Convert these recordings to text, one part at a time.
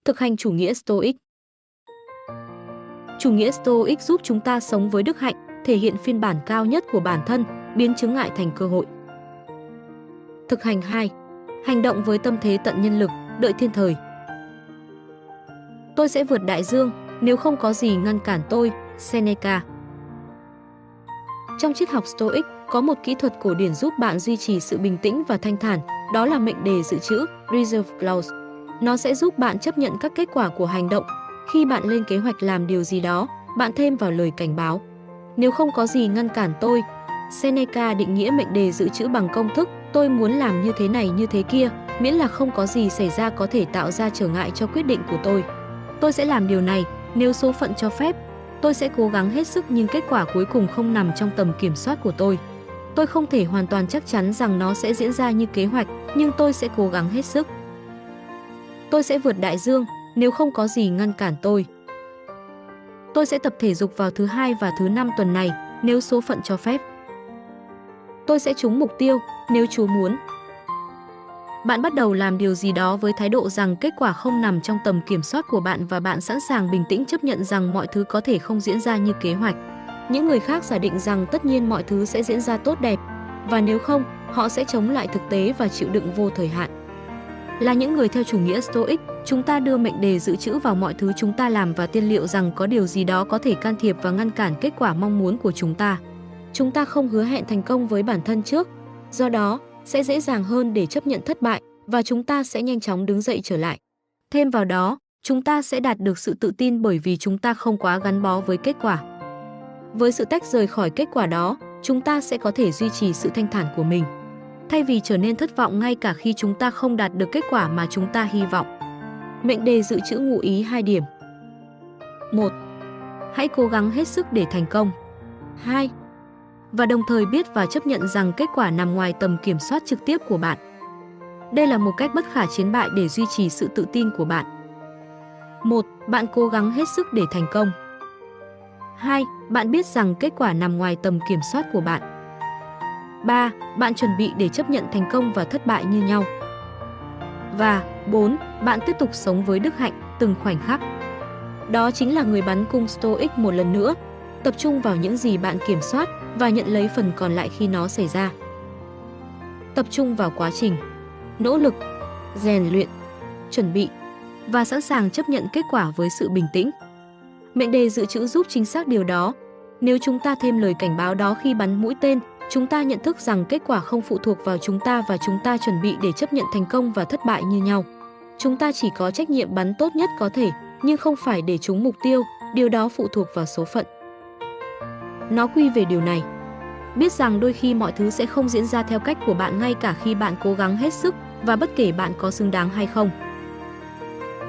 Thực hành chủ nghĩa Stoic. Chủ nghĩa Stoic giúp chúng ta sống với đức hạnh, thể hiện phiên bản cao nhất của bản thân, biến chướng ngại thành cơ hội. Thực hành 2. Hành động với tâm thế tận nhân lực, đợi thiên thời. Tôi sẽ vượt đại dương, nếu không có gì ngăn cản tôi. Seneca. Trong triết học Stoic, có một kỹ thuật cổ điển giúp bạn duy trì sự bình tĩnh và thanh thản, đó là mệnh đề dự trữ, reserve clause. Nó sẽ giúp bạn chấp nhận các kết quả của hành động. Khi bạn lên kế hoạch làm điều gì đó, bạn thêm vào lời cảnh báo. Nếu không có gì ngăn cản tôi. Seneca định nghĩa mệnh đề dự trữ bằng công thức, tôi muốn làm như thế này như thế kia, miễn là không có gì xảy ra có thể tạo ra trở ngại cho quyết định của tôi. Tôi sẽ làm điều này, nếu số phận cho phép. Tôi sẽ cố gắng hết sức nhưng kết quả cuối cùng không nằm trong tầm kiểm soát của tôi. Tôi không thể hoàn toàn chắc chắn rằng nó sẽ diễn ra như kế hoạch, nhưng tôi sẽ cố gắng hết sức. Tôi sẽ vượt đại dương, nếu không có gì ngăn cản tôi. Tôi sẽ tập thể dục vào thứ Hai và thứ Năm tuần này, nếu số phận cho phép. Tôi sẽ trúng mục tiêu, nếu Chúa muốn. Bạn bắt đầu làm điều gì đó với thái độ rằng kết quả không nằm trong tầm kiểm soát của bạn và bạn sẵn sàng bình tĩnh chấp nhận rằng mọi thứ có thể không diễn ra như kế hoạch. Những người khác giả định rằng tất nhiên mọi thứ sẽ diễn ra tốt đẹp, và nếu không, họ sẽ chống lại thực tế và chịu đựng vô thời hạn. Là những người theo chủ nghĩa Stoic, chúng ta đưa mệnh đề dự trữ vào mọi thứ chúng ta làm và tiên liệu rằng có điều gì đó có thể can thiệp và ngăn cản kết quả mong muốn của chúng ta. Chúng ta không hứa hẹn thành công với bản thân trước, do đó sẽ dễ dàng hơn để chấp nhận thất bại và chúng ta sẽ nhanh chóng đứng dậy trở lại. Thêm vào đó, chúng ta sẽ đạt được sự tự tin bởi vì chúng ta không quá gắn bó với kết quả. Với sự tách rời khỏi kết quả đó, chúng ta sẽ có thể duy trì sự thanh thản của mình, thay vì trở nên thất vọng ngay cả khi chúng ta không đạt được kết quả mà chúng ta hy vọng. Mệnh đề dự trữ ngụ ý 2 điểm. 1. Hãy cố gắng hết sức để thành công. 2. Và đồng thời biết và chấp nhận rằng kết quả nằm ngoài tầm kiểm soát trực tiếp của bạn. Đây là một cách bất khả chiến bại để duy trì sự tự tin của bạn. 1. Bạn cố gắng hết sức để thành công. 2. Bạn biết rằng kết quả nằm ngoài tầm kiểm soát của bạn. 3. Bạn chuẩn bị để chấp nhận thành công và thất bại như nhau. Và 4. Bạn tiếp tục sống với đức hạnh từng khoảnh khắc. Đó chính là người bắn cung Stoic một lần nữa. Tập trung vào những gì bạn kiểm soát và nhận lấy phần còn lại khi nó xảy ra. Tập trung vào quá trình, nỗ lực, rèn luyện, chuẩn bị và sẵn sàng chấp nhận kết quả với sự bình tĩnh. Mệnh đề dự trữ giúp chính xác điều đó. Nếu chúng ta thêm lời cảnh báo đó khi bắn mũi tên, chúng ta nhận thức rằng kết quả không phụ thuộc vào chúng ta và chúng ta chuẩn bị để chấp nhận thành công và thất bại như nhau. Chúng ta chỉ có trách nhiệm bắn tốt nhất có thể, nhưng không phải để trúng mục tiêu, điều đó phụ thuộc vào số phận. Nó quy về điều này. Biết rằng đôi khi mọi thứ sẽ không diễn ra theo cách của bạn ngay cả khi bạn cố gắng hết sức và bất kể bạn có xứng đáng hay không.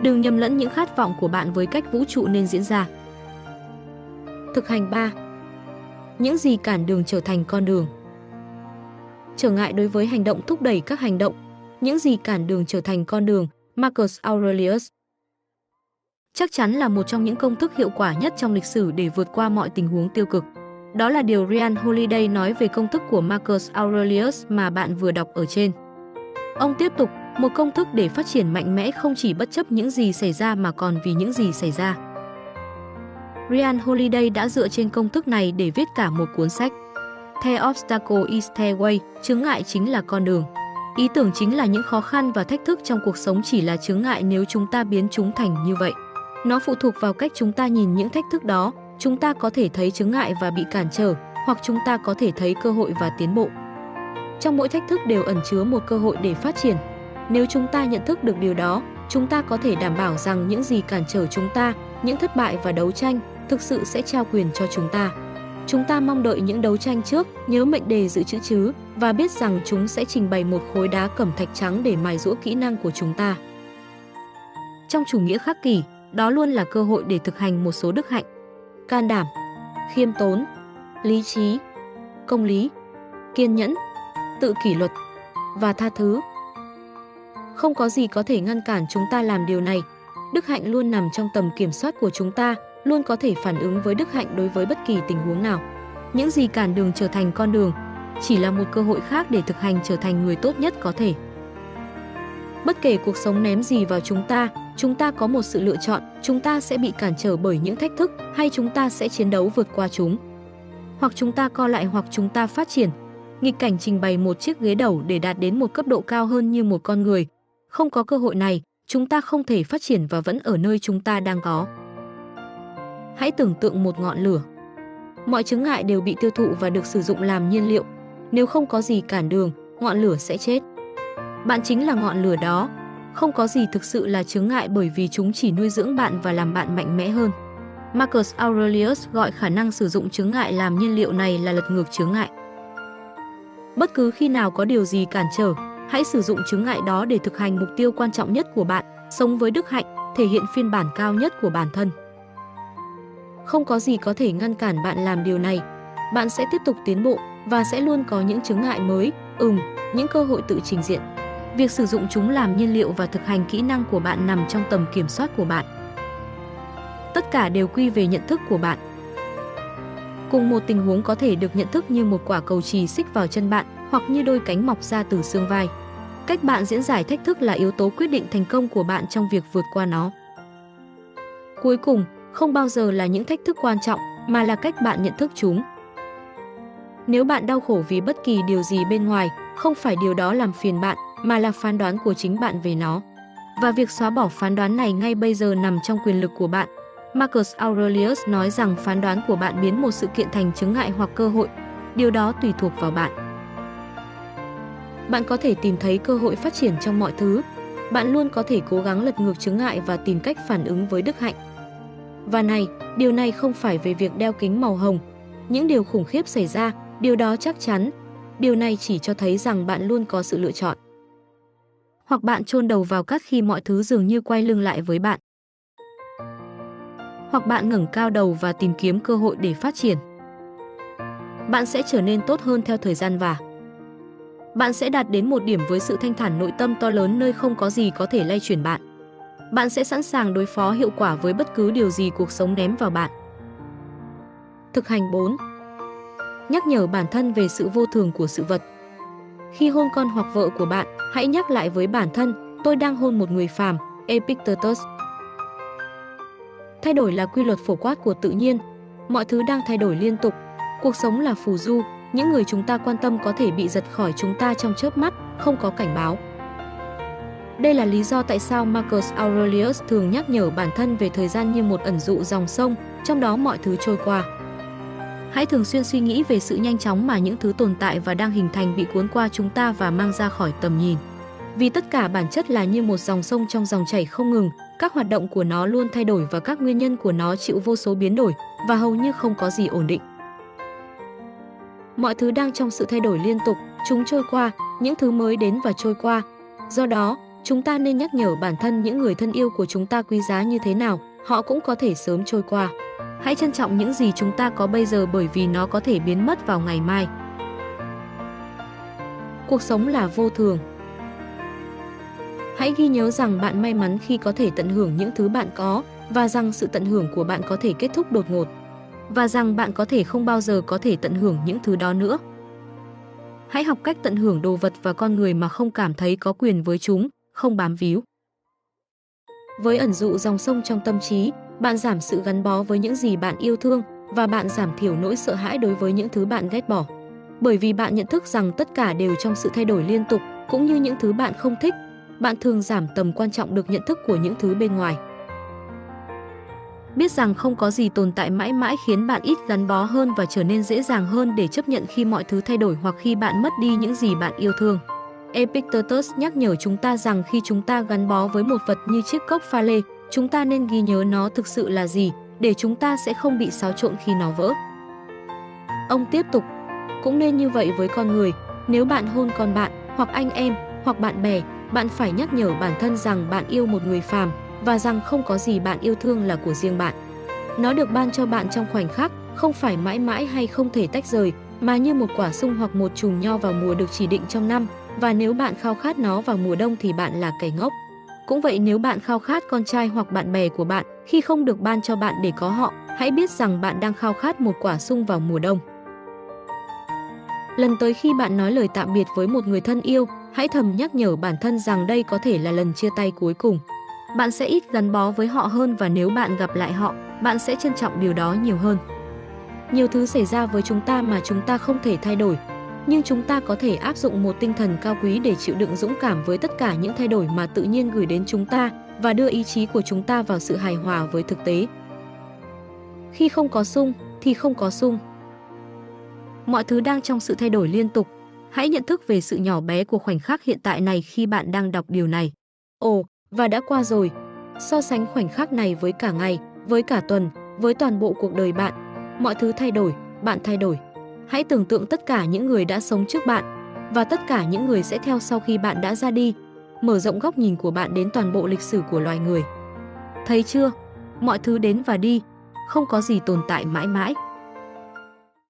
Đừng nhầm lẫn những khát vọng của bạn với cách vũ trụ nên diễn ra. Thực hành 3. Những gì cản đường trở thành con đường. Trở ngại đối với hành động thúc đẩy các hành động. Những gì cản đường trở thành con đường. Marcus Aurelius. Chắc chắn là một trong những công thức hiệu quả nhất trong lịch sử để vượt qua mọi tình huống tiêu cực. Đó là điều Ryan Holiday nói về công thức của Marcus Aurelius mà bạn vừa đọc ở trên. Ông tiếp tục, một công thức để phát triển mạnh mẽ không chỉ bất chấp những gì xảy ra mà còn vì những gì xảy ra. Ryan Holiday đã dựa trên công thức này để viết cả một cuốn sách. The obstacle is the way, chướng ngại chính là con đường. Ý tưởng chính là những khó khăn và thách thức trong cuộc sống chỉ là chướng ngại nếu chúng ta biến chúng thành như vậy. Nó phụ thuộc vào cách chúng ta nhìn những thách thức đó. Chúng ta có thể thấy chướng ngại và bị cản trở, hoặc chúng ta có thể thấy cơ hội và tiến bộ. Trong mỗi thách thức đều ẩn chứa một cơ hội để phát triển. Nếu chúng ta nhận thức được điều đó, chúng ta có thể đảm bảo rằng những gì cản trở chúng ta, những thất bại và đấu tranh, thực sự sẽ trao quyền cho chúng ta. Chúng ta mong đợi những đấu tranh trước, nhớ mệnh đề dự trữ chứ, và biết rằng chúng sẽ trình bày một khối đá cẩm thạch trắng để mài giũa kỹ năng của chúng ta. Trong chủ nghĩa khắc kỷ, đó luôn là cơ hội để thực hành một số đức hạnh: can đảm, khiêm tốn, lý trí, công lý, kiên nhẫn, tự kỷ luật và tha thứ. Không có gì có thể ngăn cản chúng ta làm điều này. Đức hạnh luôn nằm trong tầm kiểm soát của chúng ta, luôn có thể phản ứng với đức hạnh đối với bất kỳ tình huống nào. Những gì cản đường trở thành con đường chỉ là một cơ hội khác để thực hành trở thành người tốt nhất có thể. Bất kể cuộc sống ném gì vào chúng ta có một sự lựa chọn, chúng ta sẽ bị cản trở bởi những thách thức hay chúng ta sẽ chiến đấu vượt qua chúng. Hoặc chúng ta co lại hoặc chúng ta phát triển. Nghịch cảnh trình bày một chiếc ghế đầu để đạt đến một cấp độ cao hơn như một con người. Không có cơ hội này, chúng ta không thể phát triển và vẫn ở nơi chúng ta đang có. Hãy tưởng tượng một ngọn lửa. Mọi chướng ngại đều bị tiêu thụ và được sử dụng làm nhiên liệu. Nếu không có gì cản đường, ngọn lửa sẽ chết. Bạn chính là ngọn lửa đó. Không có gì thực sự là chướng ngại bởi vì chúng chỉ nuôi dưỡng bạn và làm bạn mạnh mẽ hơn. Marcus Aurelius gọi khả năng sử dụng chướng ngại làm nhiên liệu này là lật ngược chướng ngại. Bất cứ khi nào có điều gì cản trở, hãy sử dụng chướng ngại đó để thực hành mục tiêu quan trọng nhất của bạn, sống với đức hạnh, thể hiện phiên bản cao nhất của bản thân. Không có gì có thể ngăn cản bạn làm điều này. Bạn sẽ tiếp tục tiến bộ và sẽ luôn có những chướng ngại mới, những cơ hội tự trình diện. Việc sử dụng chúng làm nhiên liệu và thực hành kỹ năng của bạn nằm trong tầm kiểm soát của bạn. Tất cả đều quy về nhận thức của bạn. Cùng một tình huống có thể được nhận thức như một quả cầu chì xích vào chân bạn hoặc như đôi cánh mọc ra từ xương vai. Cách bạn diễn giải thách thức là yếu tố quyết định thành công của bạn trong việc vượt qua nó. Cuối cùng, không bao giờ là những thách thức quan trọng mà là cách bạn nhận thức chúng. Nếu bạn đau khổ vì bất kỳ điều gì bên ngoài, không phải điều đó làm phiền bạn mà là phán đoán của chính bạn về nó. Và việc xóa bỏ phán đoán này ngay bây giờ nằm trong quyền lực của bạn. Marcus Aurelius nói rằng phán đoán của bạn biến một sự kiện thành chướng ngại hoặc cơ hội. Điều đó tùy thuộc vào bạn. Bạn có thể tìm thấy cơ hội phát triển trong mọi thứ. Bạn luôn có thể cố gắng lật ngược chướng ngại và tìm cách phản ứng với đức hạnh. Và điều này không phải về việc đeo kính màu hồng. Những điều khủng khiếp xảy ra, điều đó chắc chắn. Điều này chỉ cho thấy rằng bạn luôn có sự lựa chọn. Hoặc bạn chôn đầu vào cát khi mọi thứ dường như quay lưng lại với bạn. Hoặc bạn ngẩng cao đầu và tìm kiếm cơ hội để phát triển. Bạn sẽ trở nên tốt hơn theo thời gian và bạn sẽ đạt đến một điểm với sự thanh thản nội tâm to lớn nơi không có gì có thể lay chuyển bạn. Bạn sẽ sẵn sàng đối phó hiệu quả với bất cứ điều gì cuộc sống ném vào bạn. Thực hành 4. Nhắc nhở bản thân về sự vô thường của sự vật. Khi hôn con hoặc vợ của bạn, hãy nhắc lại với bản thân, tôi đang hôn một người phàm, Epictetus. Thay đổi là quy luật phổ quát của tự nhiên. Mọi thứ đang thay đổi liên tục. Cuộc sống là phù du, những người chúng ta quan tâm có thể bị giật khỏi chúng ta trong chớp mắt, không có cảnh báo. Đây là lý do tại sao Marcus Aurelius thường nhắc nhở bản thân về thời gian như một ẩn dụ dòng sông, trong đó mọi thứ trôi qua. Hãy thường xuyên suy nghĩ về sự nhanh chóng mà những thứ tồn tại và đang hình thành bị cuốn qua chúng ta và mang ra khỏi tầm nhìn. Vì tất cả bản chất là như một dòng sông trong dòng chảy không ngừng, các hoạt động của nó luôn thay đổi và các nguyên nhân của nó chịu vô số biến đổi và hầu như không có gì ổn định. Mọi thứ đang trong sự thay đổi liên tục, chúng trôi qua, những thứ mới đến và trôi qua. Do đó, chúng ta nên nhắc nhở bản thân những người thân yêu của chúng ta quý giá như thế nào, họ cũng có thể sớm trôi qua. Hãy trân trọng những gì chúng ta có bây giờ bởi vì nó có thể biến mất vào ngày mai. Cuộc sống là vô thường. Hãy ghi nhớ rằng bạn may mắn khi có thể tận hưởng những thứ bạn có và rằng sự tận hưởng của bạn có thể kết thúc đột ngột. Và rằng bạn có thể không bao giờ có thể tận hưởng những thứ đó nữa. Hãy học cách tận hưởng đồ vật và con người mà không cảm thấy có quyền với chúng, không bám víu. Với ẩn dụ dòng sông trong tâm trí, bạn giảm sự gắn bó với những gì bạn yêu thương và bạn giảm thiểu nỗi sợ hãi đối với những thứ bạn ghét bỏ. Bởi vì bạn nhận thức rằng tất cả đều trong sự thay đổi liên tục, cũng như những thứ bạn không thích, bạn thường giảm tầm quan trọng được nhận thức của những thứ bên ngoài. Biết rằng không có gì tồn tại mãi mãi khiến bạn ít gắn bó hơn và trở nên dễ dàng hơn để chấp nhận khi mọi thứ thay đổi hoặc khi bạn mất đi những gì bạn yêu thương. Epictetus nhắc nhở chúng ta rằng khi chúng ta gắn bó với một vật như chiếc cốc pha lê, chúng ta nên ghi nhớ nó thực sự là gì, để chúng ta sẽ không bị xáo trộn khi nó vỡ. Ông tiếp tục, cũng nên như vậy với con người, nếu bạn hôn con bạn, hoặc anh em, hoặc bạn bè, bạn phải nhắc nhở bản thân rằng bạn yêu một người phàm, và rằng không có gì bạn yêu thương là của riêng bạn. Nó được ban cho bạn trong khoảnh khắc, không phải mãi mãi hay không thể tách rời, mà như một quả sung hoặc một chùm nho vào mùa được chỉ định trong năm, và nếu bạn khao khát nó vào mùa đông thì bạn là kẻ ngốc. Cũng vậy, nếu bạn khao khát con trai hoặc bạn bè của bạn khi không được ban cho bạn để có họ, hãy biết rằng bạn đang khao khát một quả sung vào mùa đông. Lần tới khi bạn nói lời tạm biệt với một người thân yêu, Hãy thầm nhắc nhở bản thân rằng đây có thể là lần chia tay cuối cùng. Bạn sẽ ít gắn bó với họ hơn và nếu bạn gặp lại họ, bạn sẽ trân trọng điều đó nhiều hơn. Nhiều thứ xảy ra với chúng ta mà chúng ta không thể thay đổi, nhưng chúng ta có thể áp dụng một tinh thần cao quý để chịu đựng dũng cảm với tất cả những thay đổi mà tự nhiên gửi đến chúng ta và đưa ý chí của chúng ta vào sự hài hòa với thực tế. Khi không có sung thì không có sung. Mọi thứ đang trong sự thay đổi liên tục. Hãy nhận thức về sự nhỏ bé của khoảnh khắc hiện tại này khi bạn đang đọc điều này. Ồ, và đã qua rồi. So sánh khoảnh khắc này với cả ngày, với cả tuần, với toàn bộ cuộc đời bạn. Mọi thứ thay đổi, bạn thay đổi. Hãy tưởng tượng tất cả những người đã sống trước bạn và tất cả những người sẽ theo sau khi bạn đã ra đi. Mở rộng góc nhìn của bạn đến toàn bộ lịch sử của loài người. Thấy chưa? Mọi thứ đến và đi, không có gì tồn tại mãi mãi.